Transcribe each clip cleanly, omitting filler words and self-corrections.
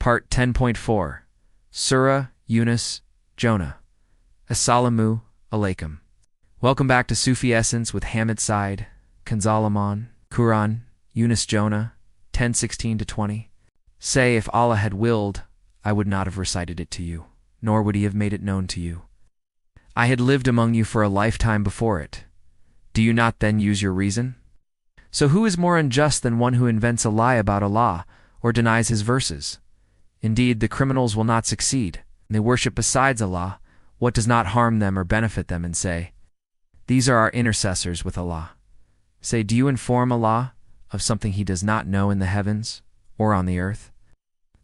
Part 10.4 Surah Yunus, Jonah. Assalamu alaikum. Welcome back to Sufi Essence with Hammad Syed, Kanzalaman, Quran, Yunus Jonah, 10:16-20. Say, if Allah had willed, I would not have recited it to you, nor would he have made it known to you. I had lived among you for a lifetime before it. Do you not then use your reason? So who is more unjust than one who invents a lie about Allah or denies his verses? Indeed, the criminals will not succeed. They worship besides Allah what does not harm them or benefit them, and say, these are our intercessors with Allah. Say, do you inform Allah of something he does not know in the heavens or on the earth?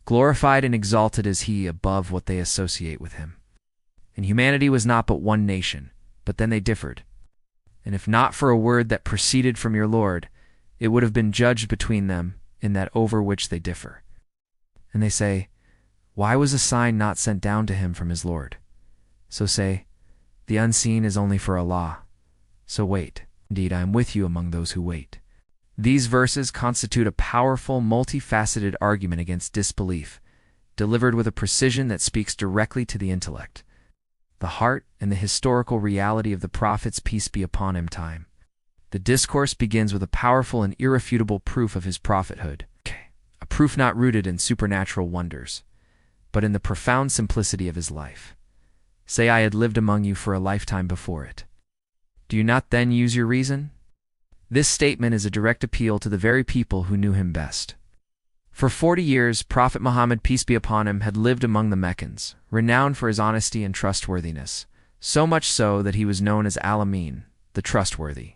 Glorified and exalted is he above what they associate with him. And humanity was not but one nation, but then they differed. And if not for a word that proceeded from your Lord, it would have been judged between them in that over which they differ. And they say, why was a sign not sent down to him from his Lord? So say, the unseen is only for Allah. So wait. Indeed, I am with you among those who wait. These verses constitute a powerful, multifaceted argument against disbelief, delivered with a precision that speaks directly to the intellect, the heart, and the historical reality of the Prophet's peace be upon him time. The discourse begins with a powerful and irrefutable proof of his prophethood, a proof not rooted in supernatural wonders, but in the profound simplicity of his life. Say, I had lived among you for a lifetime before it. Do you not then use your reason? This statement is a direct appeal to the very people who knew him best. For 40 years, Prophet Muhammad, peace be upon him, had lived among the Meccans, renowned for his honesty and trustworthiness, so much so that he was known as Al-Amin, the trustworthy.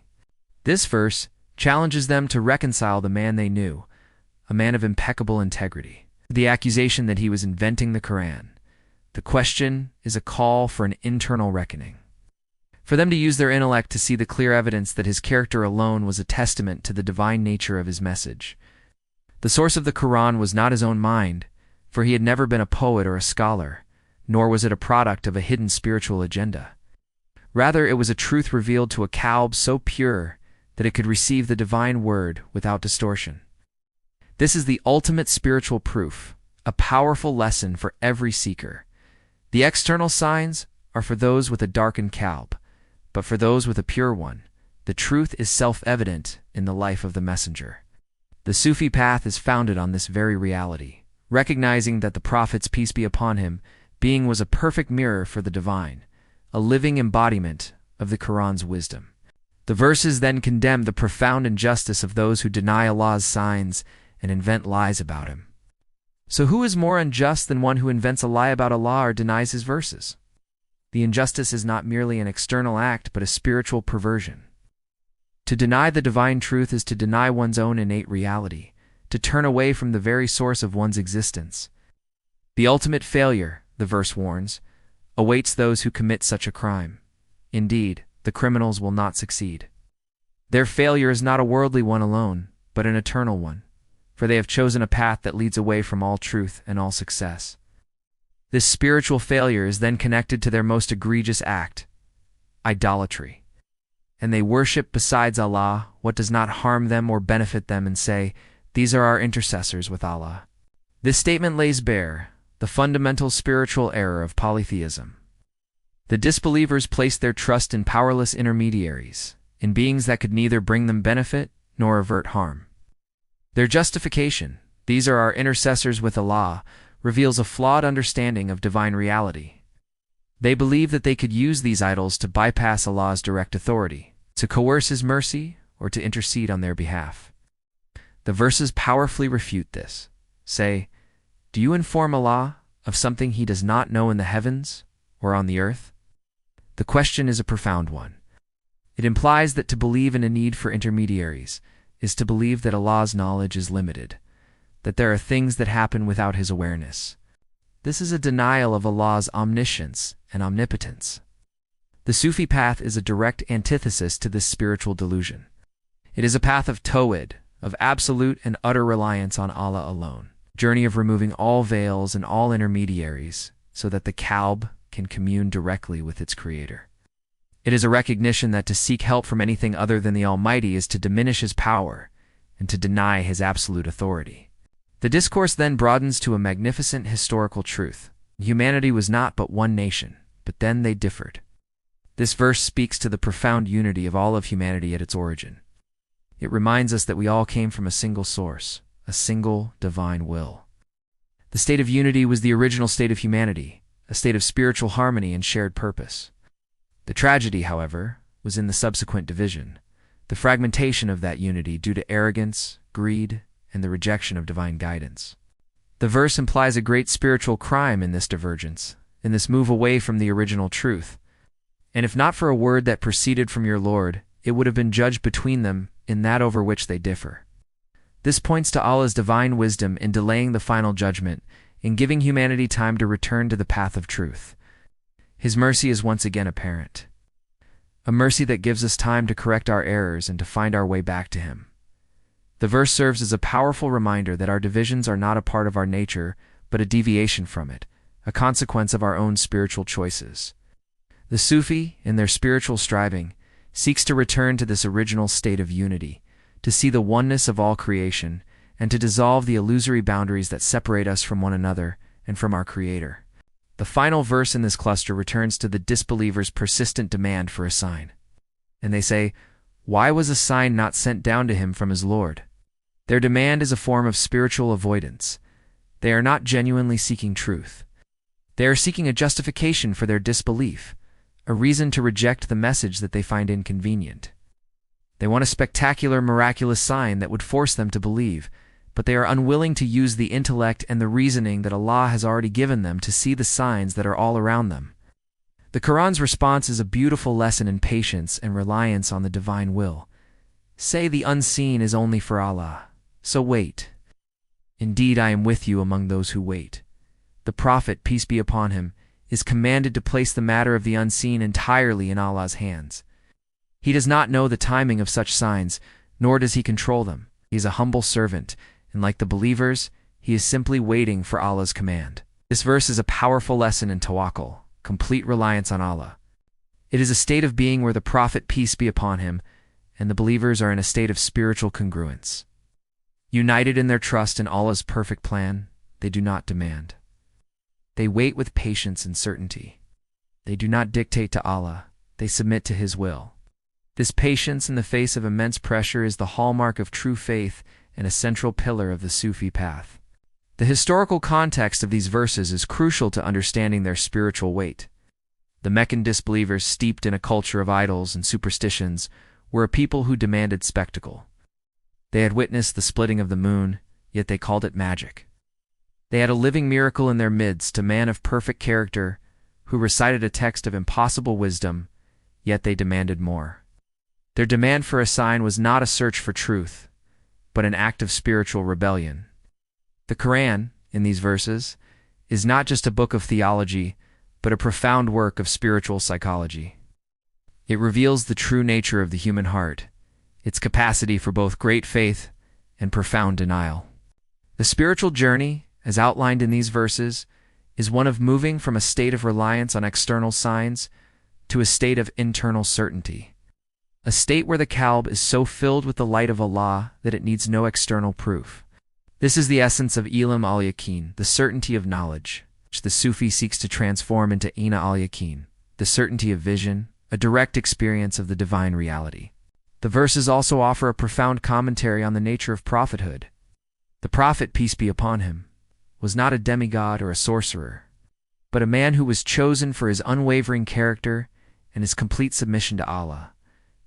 This verse challenges them to reconcile the man they knew, a man of impeccable integrity, the accusation that he was inventing the Quran. The question is a call for an internal reckoning. For them to use their intellect to see the clear evidence that his character alone was a testament to the divine nature of his message. The source of the Quran was not his own mind, for he had never been a poet or a scholar, nor was it a product of a hidden spiritual agenda. Rather, it was a truth revealed to a Qalb so pure that it could receive the divine word without distortion. This is the ultimate spiritual proof, a powerful lesson for every seeker. The external signs are for those with a darkened Qalb, but for those with a pure one, the truth is self-evident in the life of the messenger. The Sufi path is founded on this very reality, recognizing that the Prophet's peace be upon him being was a perfect mirror for the divine, a living embodiment of the Quran's wisdom. The verses then condemn the profound injustice of those who deny Allah's signs and invent lies about him. So who is more unjust than one who invents a lie about Allah or denies his verses? The injustice is not merely an external act, but a spiritual perversion. To deny the divine truth is to deny one's own innate reality, to turn away from the very source of one's existence. The ultimate failure, the verse warns, awaits those who commit such a crime. Indeed, the criminals will not succeed. Their failure is not a worldly one alone, but an eternal one, for they have chosen a path that leads away from all truth and all success. This spiritual failure is then connected to their most egregious act, idolatry. And they worship besides Allah what does not harm them or benefit them, and say, these are our intercessors with Allah. This statement lays bare the fundamental spiritual error of polytheism. The disbelievers place their trust in powerless intermediaries, in beings that could neither bring them benefit nor avert harm. Their justification, these are our intercessors with Allah, reveals a flawed understanding of divine reality. They believe that they could use these idols to bypass Allah's direct authority, to coerce his mercy, or to intercede on their behalf. The verses powerfully refute this. Say, do you inform Allah of something he does not know in the heavens or on the earth? The question is a profound one. It implies that to believe in a need for intermediaries is to believe that Allah's knowledge is limited, that there are things that happen without his awareness. This is a denial of Allah's omniscience and omnipotence. The Sufi path is a direct antithesis to this spiritual delusion. It is a path of tawhid, of absolute and utter reliance on Allah alone, journey of removing all veils and all intermediaries so that the Qalb can commune directly with its creator. It is a recognition that to seek help from anything other than the Almighty is to diminish his power and to deny his absolute authority. The discourse then broadens to a magnificent historical truth. Humanity was not but one nation, but then they differed. This verse speaks to the profound unity of all of humanity at its origin. It reminds us that we all came from a single source, a single divine will. The state of unity was the original state of humanity, a state of spiritual harmony and shared purpose. The tragedy, however, was in the subsequent division, the fragmentation of that unity due to arrogance, greed, and the rejection of divine guidance. The verse implies a great spiritual crime in this divergence, in this move away from the original truth. And if not for a word that proceeded from your Lord, it would have been judged between them in that over which they differ. This points to Allah's divine wisdom in delaying the final judgment, in giving humanity time to return to the path of truth. His mercy is once again apparent. A mercy that gives us time to correct our errors and to find our way back to Him. The verse serves as a powerful reminder that our divisions are not a part of our nature, but a deviation from it, a consequence of our own spiritual choices. The Sufi, in their spiritual striving, seeks to return to this original state of unity, to see the oneness of all creation, and to dissolve the illusory boundaries that separate us from one another and from our Creator. The final verse in this cluster returns to the disbelievers' persistent demand for a sign. And they say, "Why was a sign not sent down to him from his Lord?" Their demand is a form of spiritual avoidance. They are not genuinely seeking truth. They are seeking a justification for their disbelief, a reason to reject the message that they find inconvenient. They want a spectacular, miraculous sign that would force them to believe, but they are unwilling to use the intellect and the reasoning that Allah has already given them to see the signs that are all around them. The Quran's response is a beautiful lesson in patience and reliance on the divine will. Say the unseen is only for Allah, so wait. Indeed, I am with you among those who wait. The Prophet, peace be upon him, is commanded to place the matter of the unseen entirely in Allah's hands. He does not know the timing of such signs, nor does he control them. He is a humble servant, and like the believers, he is simply waiting for Allah's command. This verse is a powerful lesson in Tawakkul, complete reliance on Allah. It is a state of being where the Prophet, peace be upon him, and the believers are in a state of spiritual congruence. United in their trust in Allah's perfect plan, they do not demand. They wait with patience and certainty. They do not dictate to Allah, they submit to His will. This patience in the face of immense pressure is the hallmark of true faith and a central pillar of the Sufi path. The historical context of these verses is crucial to understanding their spiritual weight. The Meccan disbelievers, steeped in a culture of idols and superstitions, were a people who demanded spectacle. They had witnessed the splitting of the moon, yet they called it magic. They had a living miracle in their midst, a man of perfect character, who recited a text of impossible wisdom, yet they demanded more. Their demand for a sign was not a search for truth, but an act of spiritual rebellion. The Quran, in these verses, is not just a book of theology, but a profound work of spiritual psychology. It reveals the true nature of the human heart, its capacity for both great faith and profound denial. The spiritual journey, as outlined in these verses, is one of moving from a state of reliance on external signs to a state of internal certainty, a state where the Qalb is so filled with the light of Allah that it needs no external proof. This is the essence of Ilm al-Yaqeen, the certainty of knowledge, which the Sufi seeks to transform into Ina al-Yaqeen, the certainty of vision, a direct experience of the divine reality. The verses also offer a profound commentary on the nature of prophethood. The Prophet, peace be upon him, was not a demigod or a sorcerer, but a man who was chosen for his unwavering character and his complete submission to Allah.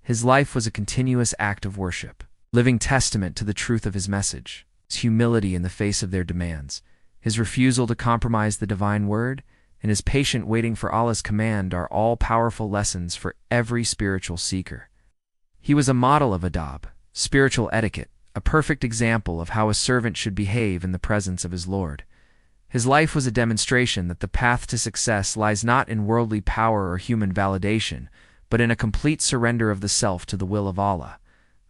His life was a continuous act of worship, living testament to the truth of his message, his humility in the face of their demands, his refusal to compromise the divine word, and his patient waiting for Allah's command are all powerful lessons for every spiritual seeker. He was a model of adab, spiritual etiquette, a perfect example of how a servant should behave in the presence of his Lord. His life was a demonstration that the path to success lies not in worldly power or human validation, but in a complete surrender of the self to the will of Allah,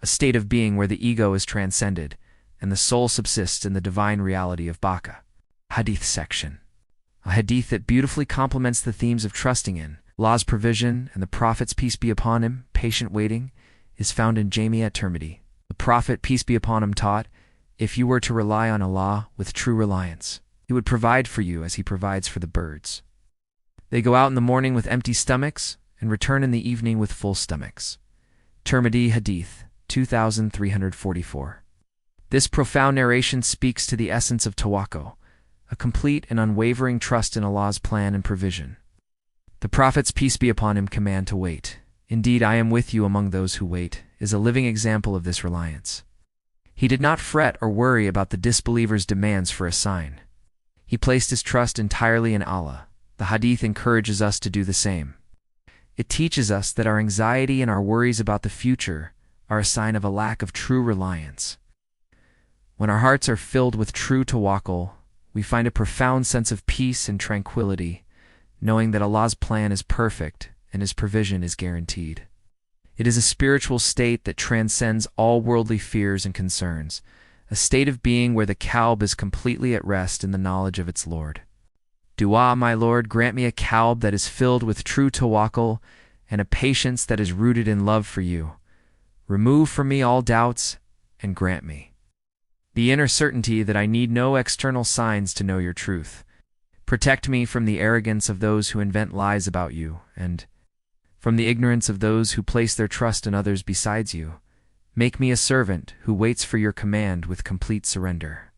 a state of being where the ego is transcended and the soul subsists in the divine reality of Baka. Hadith section. A hadith that beautifully complements the themes of trusting in Allah's provision and the Prophet's, peace be upon him, patient waiting, is found in Jami at-Tirmidhi. The Prophet, peace be upon him, taught, if you were to rely on Allah with true reliance, He would provide for you as He provides for the birds. They go out in the morning with empty stomachs and return in the evening with full stomachs. Tirmidhi Hadith 2344. This profound narration speaks to the essence of Tawakkul, a complete and unwavering trust in Allah's plan and provision. The Prophet's peace be upon him command to wait. Indeed, I am with you among those who wait, is a living example of this reliance. He did not fret or worry about the disbeliever's demands for a sign. He placed his trust entirely in Allah. The Hadith encourages us to do the same. It teaches us that our anxiety and our worries about the future are a sign of a lack of true reliance. When our hearts are filled with true tawakkul, we find a profound sense of peace and tranquility, knowing that Allah's plan is perfect and His provision is guaranteed. It is a spiritual state that transcends all worldly fears and concerns, a state of being where the Qalb is completely at rest in the knowledge of its Lord. Dua, my Lord, grant me a Qalb that is filled with true tawakkul and a patience that is rooted in love for you. Remove from me all doubts and grant me the inner certainty that I need no external signs to know your truth. Protect me from the arrogance of those who invent lies about you, and from the ignorance of those who place their trust in others besides you. Make me a servant who waits for your command with complete surrender.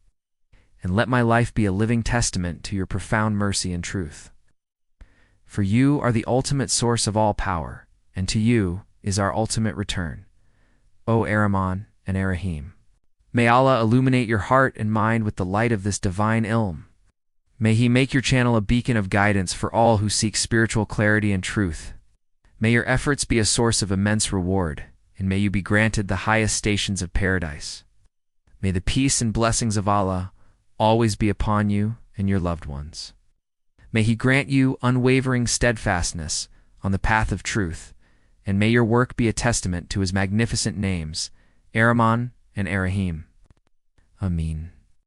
And let my life be a living testament to your profound mercy and truth. For you are the ultimate source of all power, and to you is our ultimate return. O Ar-Rahman and Ar-Rahim. May Allah illuminate your heart and mind with the light of this divine ilm. May He make your channel a beacon of guidance for all who seek spiritual clarity and truth. May your efforts be a source of immense reward, and may you be granted the highest stations of paradise. May the peace and blessings of Allah always be upon you and your loved ones. May He grant you unwavering steadfastness on the path of truth, and may your work be a testament to His magnificent names, Ar-Rahman and Ar-Rahim. Ameen.